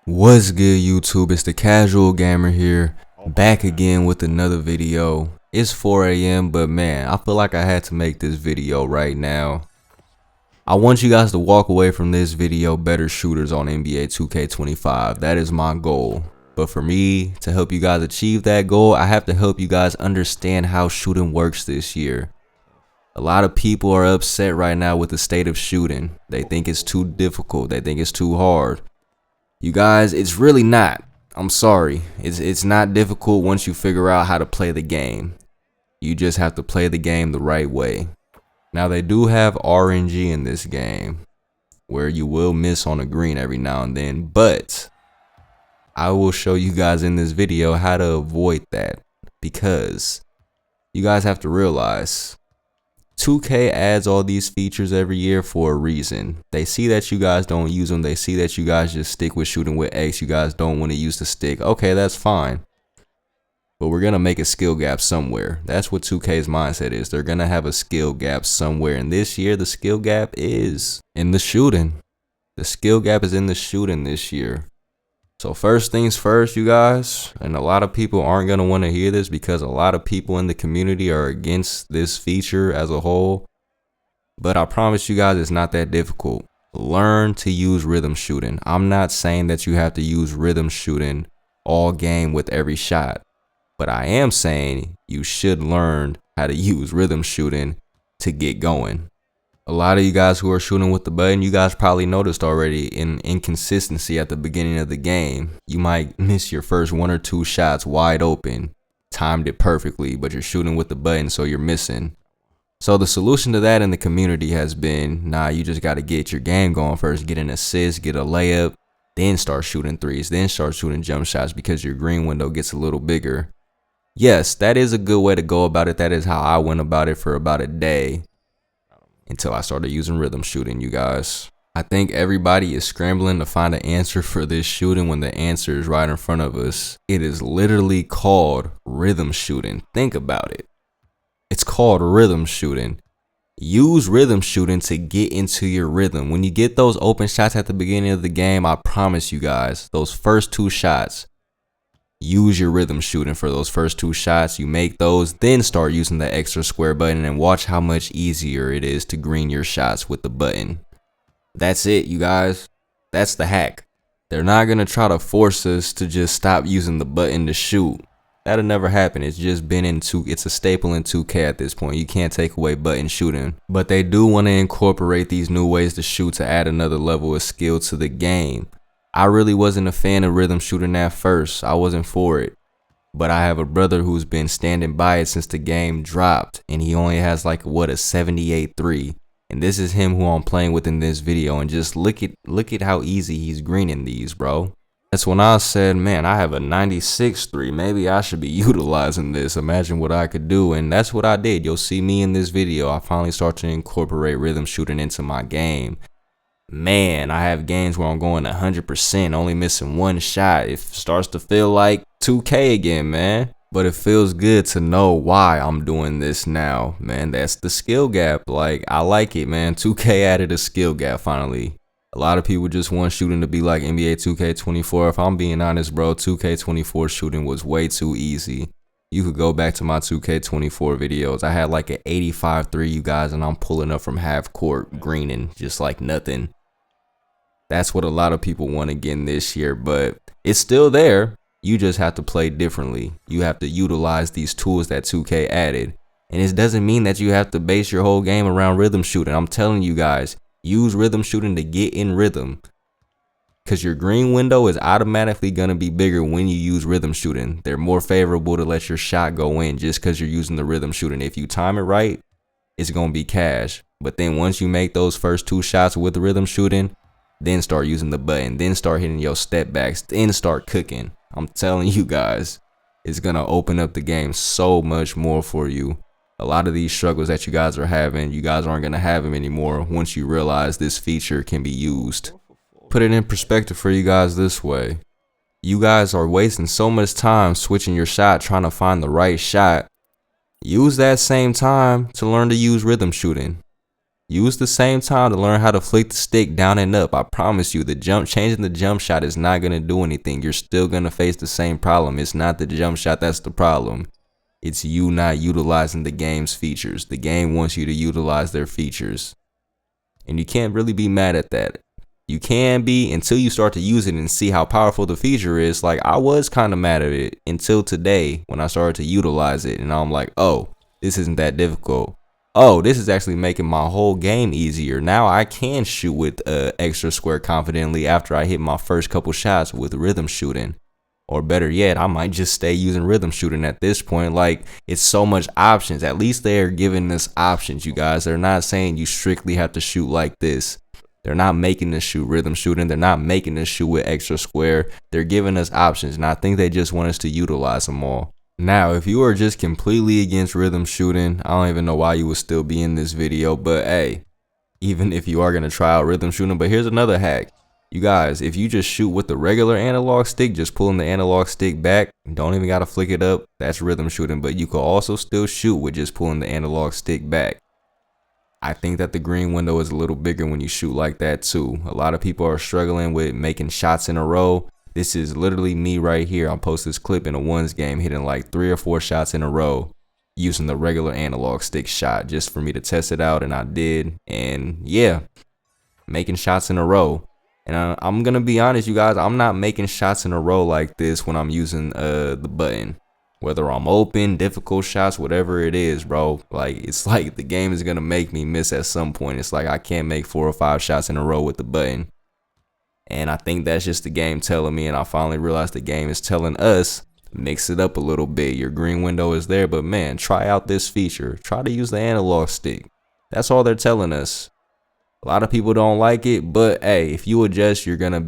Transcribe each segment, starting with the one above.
What's good, YouTube? It's the Casual Gamer here, back again with another video. It's 4 a.m. but man, I feel like I had to make this video right now. I want you guys to walk away from this video better shooters on NBA 2K25. That is my goal. But for me to help you guys achieve that goal, I have to help you guys understand how shooting works this year. A lot of people are upset right now with the state of shooting. They think it's too difficult. They think it's too hard. You guys, it's really not. I'm sorry. It's not difficult once you figure out how to play the game. You just have to play the game the right way. Now, they do have RNG in this game, where you will miss on a green every now and then, but I will show you guys in this video how to avoid that, because you guys have to realize 2K adds all these features every year for a reason. They see that you guys don't use them. They see that you guys just stick with shooting with X. You guys don't want to use the stick. Okay, that's fine. But we're going to make a skill gap somewhere. That's what 2K's mindset is. They're going to have a skill gap somewhere. And this year, the skill gap is in the shooting. The skill gap is in the shooting this year. So first things first, you guys, and a lot of people aren't going to want to hear this because a lot of people in the community are against this feature as a whole. But I promise you guys, it's not that difficult. Learn to use rhythm shooting. I'm not saying that you have to use rhythm shooting all game with every shot. But I am saying you should learn how to use rhythm shooting to get going. A lot of you guys who are shooting with the button, you guys probably noticed already an inconsistency at the beginning of the game. You might miss your first 1 or 2 shots wide open, timed it perfectly, but you're shooting with the button, so you're missing. So the solution to that in the community has been, nah, you just got to get your game going first, get an assist, get a layup, then start shooting threes, then start shooting jump shots because your green window gets a little bigger. Yes, that is a good way to go about it. That is how I went about it for about a day. Until I started using rhythm shooting, you guys. I think everybody is scrambling to find an answer for this shooting when the answer is right in front of us. It is literally called rhythm shooting. Think about it. It's called rhythm shooting. Use rhythm shooting to get into your rhythm. When you get those open shots at the beginning of the game, I promise you guys, those first 2 shots, use your rhythm shooting for those first 2 shots. You make those, then start using the extra square button and watch how much easier it is to green your shots with the button. That's it, you guys. That's the hack. They're not going to try to force us to just stop using the button to shoot. That'll never happen. It's just been it's a staple in 2K at this point. You can't take away button shooting. But they do want to incorporate these new ways to shoot to add another level of skill to the game. I really wasn't a fan of rhythm shooting at first. I wasn't for it. But I have a brother who's been standing by it since the game dropped. And he only has like, what, a 78.3. And this is him who I'm playing with in this video. And just look at how easy he's greening these, bro. That's when I said, man, I have a 96.3. Maybe I should be utilizing this. Imagine what I could do. And that's what I did. You'll see me in this video. I finally start to incorporate rhythm shooting into my game. Man, I have games where I'm going 100%, only missing 1 shot. It starts to feel like 2K again, man. But it feels good to know why I'm doing this now, man. That's the skill gap. Like, I like it, man. 2K added a skill gap finally. A lot of people just want shooting to be like NBA 2K24. If I'm being honest, bro, 2K24 shooting was way too easy. You could go back to my 2K24 videos. I had like an 85.3, you guys, and I'm pulling up from half court greening just like nothing. That's what a lot of people want again this year, but it's still there. You just have to play differently. You have to utilize these tools that 2K added. And it doesn't mean that you have to base your whole game around rhythm shooting. I'm telling you guys, use rhythm shooting to get in rhythm. Because your green window is automatically going to be bigger when you use rhythm shooting. They're more favorable to let your shot go in just because you're using the rhythm shooting. If you time it right, it's going to be cash. But then once you make those first 2 shots with the rhythm shooting, then start using the button, then start hitting your step backs, then start cooking. I'm telling you guys, it's going to open up the game so much more for you. A lot of these struggles that you guys are having, you guys aren't going to have them anymore once you realize this feature can be used. Put it in perspective for you guys this way. You guys are wasting so much time switching your shot, trying to find the right shot. Use that same time to learn to use rhythm shooting. Use the same time to learn how to flick the stick down and up. I promise you, changing the jump shot is not going to do anything. You're still going to face the same problem. It's not the jump shot that's the problem. It's you not utilizing the game's features. The game wants you to utilize their features. And you can't really be mad at that. You can be until you start to use it and see how powerful the feature is. Like, I was kind of mad at it until today when I started to utilize it. And I'm like, oh, this isn't that difficult. Oh, this is actually making my whole game easier. Now I can shoot with extra square confidently after I hit my first couple shots with rhythm shooting. Or better yet, I might just stay using rhythm shooting at this point. Like, it's so much options. At least they're giving us options, you guys. They're not saying you strictly have to shoot like this. They're not making us shoot rhythm shooting. They're not making us shoot with extra square. They're giving us options, and I think they just want us to utilize them all. Now, if you are just completely against rhythm shooting, I don't even know why you would still be in this video, but hey, even if you are going to try out rhythm shooting, but here's another hack. You guys, if you just shoot with the regular analog stick, just pulling the analog stick back, don't even got to flick it up, that's rhythm shooting, but you could also still shoot with just pulling the analog stick back. I think that the green window is a little bigger when you shoot like that too. A lot of people are struggling with making shots in a row. This is literally me right here. I'll post this clip in a ones game hitting like 3 or 4 shots in a row using the regular analog stick shot just for me to test it out, and I did. And yeah, making shots in a row. And I'm gonna be honest, you guys, I'm not making shots in a row like this when I'm using the button. Whether I'm open, difficult shots, whatever it is, bro. Like, it's like the game is gonna make me miss at some point. It's like I can't make 4 or 5 shots in a row with the button. And I think that's just the game telling me, and I finally realized the game is telling us, mix it up a little bit. Your green window is there, but man, try out this feature. Try to use the analog stick. That's all they're telling us. A lot of people don't like it, but hey, if you adjust, you're gonna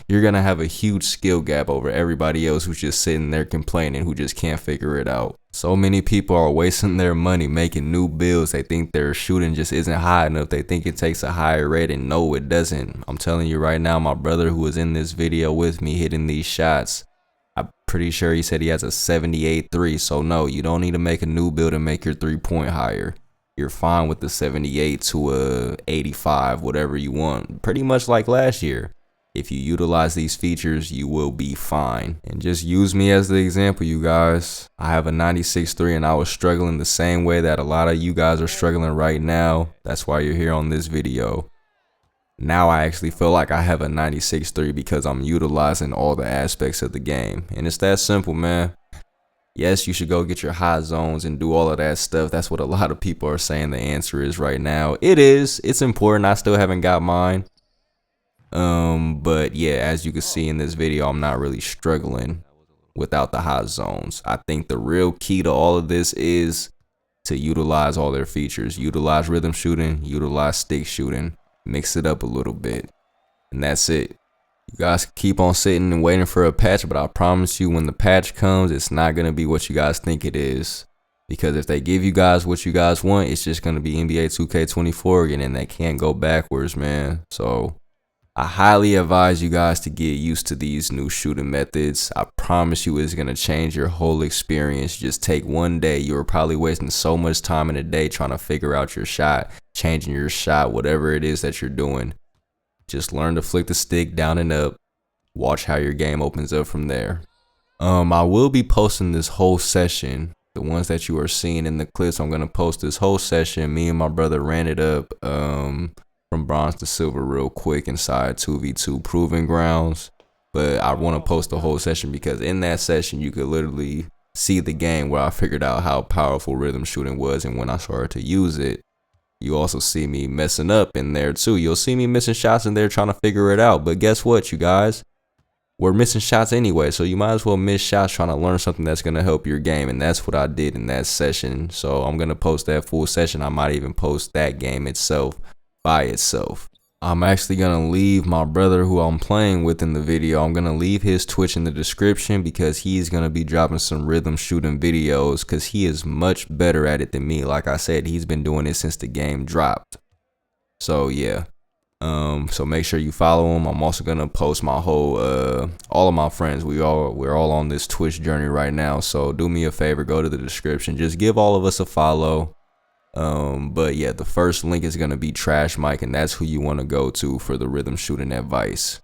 have a huge skill gap over everybody else who's just sitting there complaining, who just can't figure it out. So many people are wasting their money making new builds. They think their shooting just isn't high enough. They think it takes a higher rating. No, it doesn't. I'm telling you right now, my brother who was in this video with me hitting these shots, I'm pretty sure he said he has a 78.3. So no, you don't need to make a new build and make your 3-point higher. You're fine with the 78 to a 85, whatever you want. Pretty much like last year. If you utilize these features, you will be fine. And just use me as the example, you guys. I have a 96.3 and I was struggling the same way that a lot of you guys are struggling right now. That's why you're here on this video. Now I actually feel like I have a 96.3 because I'm utilizing all the aspects of the game. And it's that simple, man. Yes, you should go get your hot zones and do all of that stuff. That's what a lot of people are saying the answer is right now. It is. It's important. I still haven't got mine. But yeah, as you can see in this video, I'm not really struggling without the hot zones. I think the real key to all of this is to utilize all their features. Utilize rhythm shooting, utilize stick shooting, mix it up a little bit, and that's it. You guys keep on sitting and waiting for a patch, but I promise you when the patch comes, it's not going to be what you guys think it is. Because if they give you guys what you guys want, it's just going to be NBA 2K24 again, and they can't go backwards, man. So I highly advise you guys to get used to these new shooting methods. I promise you it's going to change your whole experience. Just take one day. You were probably wasting so much time in a day trying to figure out your shot, changing your shot, whatever it is that you're doing. Just learn to flick the stick down and up. Watch how your game opens up from there. I will be posting this whole session. The ones that you are seeing in the clips, I'm going to post this whole session. Me and my brother ran it up from bronze to silver real quick inside 2v2 Proving Grounds. But I want to post the whole session because in that session, you could literally see the game where I figured out how powerful rhythm shooting was. And when I started to use it, you also see me messing up in there too. You'll see me missing shots in there trying to figure it out. But guess what, you guys? We're missing shots anyway, so you might as well miss shots trying to learn something that's going to help your game. And that's what I did in that session. So I'm going to post that full session. I might even post that game itself by itself. I'm actually going to leave my brother who I'm playing with in the video. I'm going to leave his Twitch in the description because he's going to be dropping some rhythm shooting videos because he is much better at it than me. Like I said, he's been doing it since the game dropped. So yeah. So make sure you follow him. I'm also going to post my whole, all of my friends. We're all on this Twitch journey right now. So do me a favor, go to the description. Just give all of us a follow. But yeah, the first link is gonna be Trash Mike, and that's who you want to go to for the rhythm shooting advice.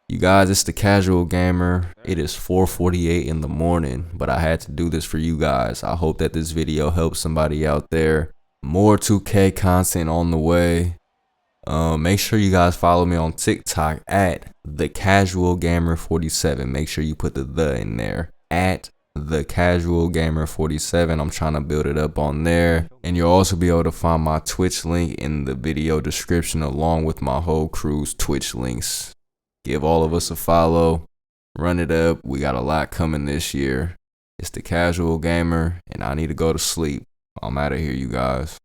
You guys, it's the Casual Gamer. It is 4:48 in the morning, but I had to do this for you guys. I hope that this video helps somebody out there. More 2K content on the way. Make sure you guys follow me on TikTok at the Casual Gamer 47. Make sure you put the in there, at the Casual Gamer 47. I'm trying to build it up on there, and you'll also be able to find my Twitch link in the video description along with my whole crew's Twitch links. Give all of us a follow, run it up. We got a lot coming this year. It's the Casual Gamer, and I need to go to sleep. I'm out of here, you guys.